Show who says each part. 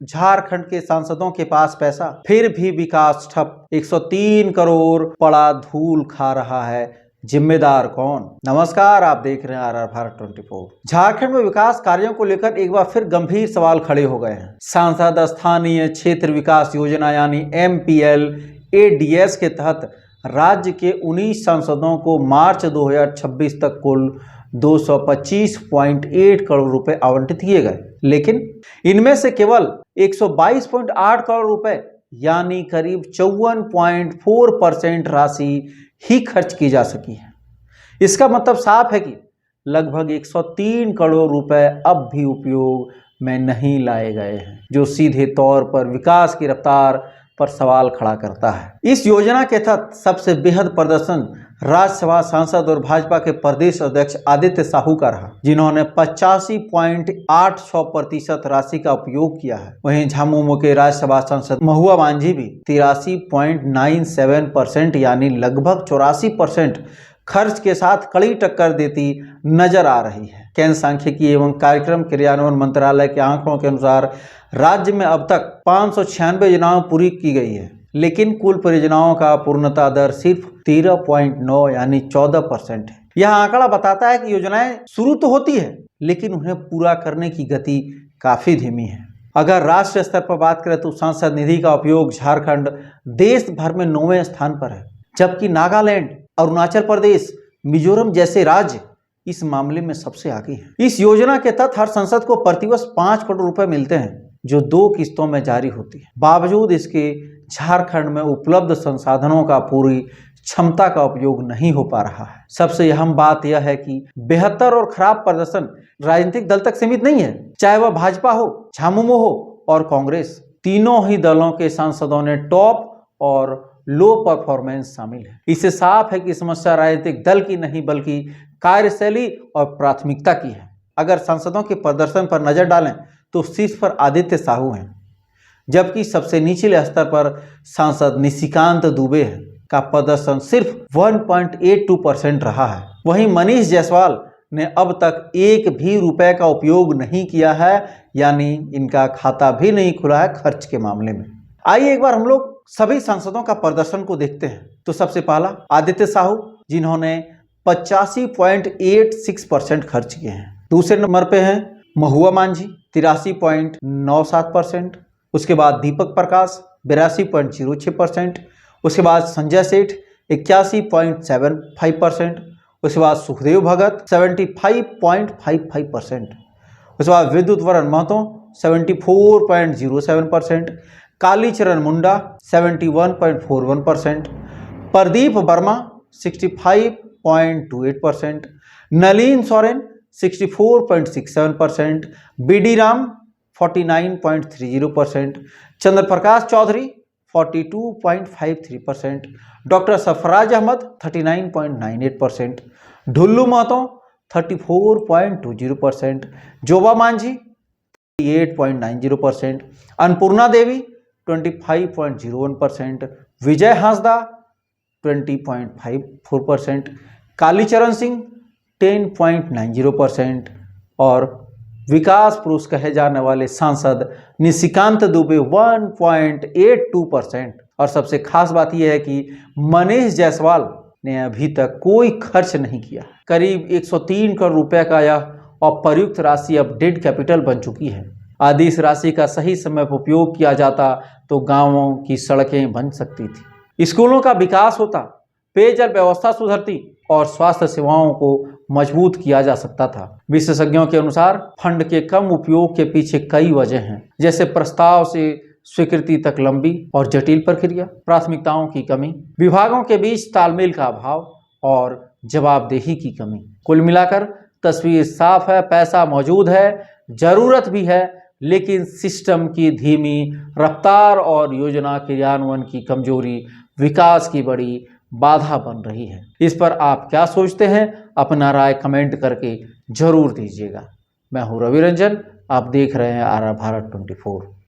Speaker 1: झारखंड के सांसदों के पास पैसा, फिर भी विकास ठप। 103 करोड़ पड़ा धूल खा रहा है, जिम्मेदार कौन? नमस्कार, आप देख रहे हैं आर भारत 24। झारखंड में विकास कार्यों को लेकर एक बार फिर गंभीर सवाल खड़े हो गए हैं। सांसद स्थानीय क्षेत्र विकास योजना यानी MPLADS के तहत राज्य के 19 सांसदों को मार्च 2026 तक कुल 225.8 करोड़ रुपए आवंटित किए गए, लेकिन इनमें से केवल 122.8 करोड़ रुपए यानी करीब 54.4% राशि ही खर्च की जा सकी है। इसका मतलब साफ है कि लगभग 103 करोड़ रुपए अब भी उपयोग में नहीं लाए गए हैं, जो सीधे तौर पर विकास की रफ्तार पर सवाल खड़ा करता है। इस योजना के तहत सबसे बेहद प्रदर्शन राज्यसभा सांसद और भाजपा के प्रदेश अध्यक्ष आदित्य साहू का रहा, जिन्होंने 85.86% राशि का उपयोग किया है। वहीं झामुमो के राज्यसभा सांसद महुआ मांझी भी 83.97% यानी लगभग 84% खर्च के साथ कड़ी टक्कर देती नजर आ रही है। केंद्र सांख्यिकी एवं कार्यक्रम क्रियान्वयन मंत्रालय के आंकड़ों के अनुसार राज्य में अब तक 596 योजनाएं पूरी की गई है, लेकिन कुल परियोजनाओं का पूर्णता दर सिर्फ 13.9 यानी 14% है। यह आंकड़ा बताता है कि योजनाएं शुरू तो होती है, लेकिन उन्हें पूरा करने की गति काफी धीमी है। अगर राष्ट्रीय स्तर पर बात करें तो सांसद निधि का उपयोग झारखंड देश भर में 9वें स्थान पर है, जबकि नागालैंड, अरुणाचल प्रदेश, मिजोरम जैसे राज्य इस मामले में सबसे आगे हैं। इस योजना के तहत हर सांसद को प्रतिवर्ष 5 करोड़ रुपए मिलते हैं, जो 2 किस्तों में जारी होती है। बावजूद इसके झारखंड में उपलब्ध संसाधनों का पूरी क्षमता का उपयोग नहीं हो पा रहा है। सबसे अहम बात यह है कि बेहतर और खराब प्रदर्शन राजनीतिक दल तक सीमित नहीं है, चाहे वह भाजपा हो, झामुमो हो और कांग्रेस। तीनों ही दलों के सांसदों ने टॉप और लो परफॉर्मेंस शामिल है। इससे साफ है कि समस्या राजनीतिक दल की नहीं बल्कि कार्यशैली और प्राथमिकता की है। अगर सांसदों के प्रदर्शन पर नजर डालें तो शीर्ष पर आदित्य साहू हैं, जबकि सबसे निचले स्तर पर सांसद निशिकांत दुबे हैं का प्रदर्शन सिर्फ 1.82% रहा है। वहीं मनीष जायसवाल ने अब तक एक भी रुपए का उपयोग नहीं किया है, यानी इनका खाता भी नहीं खुला है खर्च के मामले में। आइए एक बार हम लोग सभी सांसदों का प्रदर्शन को देखते हैं। तो सबसे पहला आदित्य साहू, जिन्होंने 85.86% खर्च किए हैं। दूसरे नंबर पे हैं महुआ मांझी 83.97%। उसके बाद दीपक प्रकाश 82.06%। उसके बाद संजय सेठ 81.75%। उसके बाद सुखदेव भगत 75.55%। उसके बाद विद्युत वरण महतो 74.07%। कालीचरण मुंडा 71.41%। प्रदीप वर्मा 65.28%। नलिन सोरेन 64.67%। BD राम 49.30%। चंद्र प्रकाश चौधरी 42.53%। डॉक्टर सरफराज अहमद 39.98%। ढुल्लू महतो 34.20%। जोबा मांझी 38.90%। अन्नपूर्णा देवी 25.01%। विजय हांसदा 20.54%। कालीचरण सिंह 10.90% और विकास पुरुष कहे जाने वाले सांसद निशिकांत दुबे 1.82%। और सबसे खास बात यह है कि मनीष जायसवाल ने अभी तक कोई खर्च नहीं किया। करीब 103 करोड़ रुपए का यह अप्रयुक्त राशि अब डेड कैपिटल बन चुकी है। यदि इस राशि का सही समय पर उपयोग किया जाता तो गांवों की सड़कें बन सकती थी, स्कूलों का विकास होता, पेयजल व्यवस्था सुधरती और स्वास्थ्य सेवाओं को मजबूत किया जा सकता था। विशेषज्ञों के अनुसार फंड के कम उपयोग के पीछे कई वजह हैं, जैसे प्रस्ताव से स्वीकृति तक लंबी और जटिल प्रक्रिया, प्राथमिकताओं की कमी, विभागों के बीच तालमेल का अभाव और जवाबदेही की कमी। कुल मिलाकर तस्वीर साफ है, पैसा मौजूद है, जरूरत भी है, लेकिन सिस्टम की धीमी रफ्तार और योजना क्रियान्वयन की कमजोरी विकास की बड़ी बाधा बन रही है। इस पर आप क्या सोचते हैं? अपना राय कमेंट करके जरूर दीजिएगा। मैं हूं रवि रंजन, आप देख रहे हैं आर भारत 24।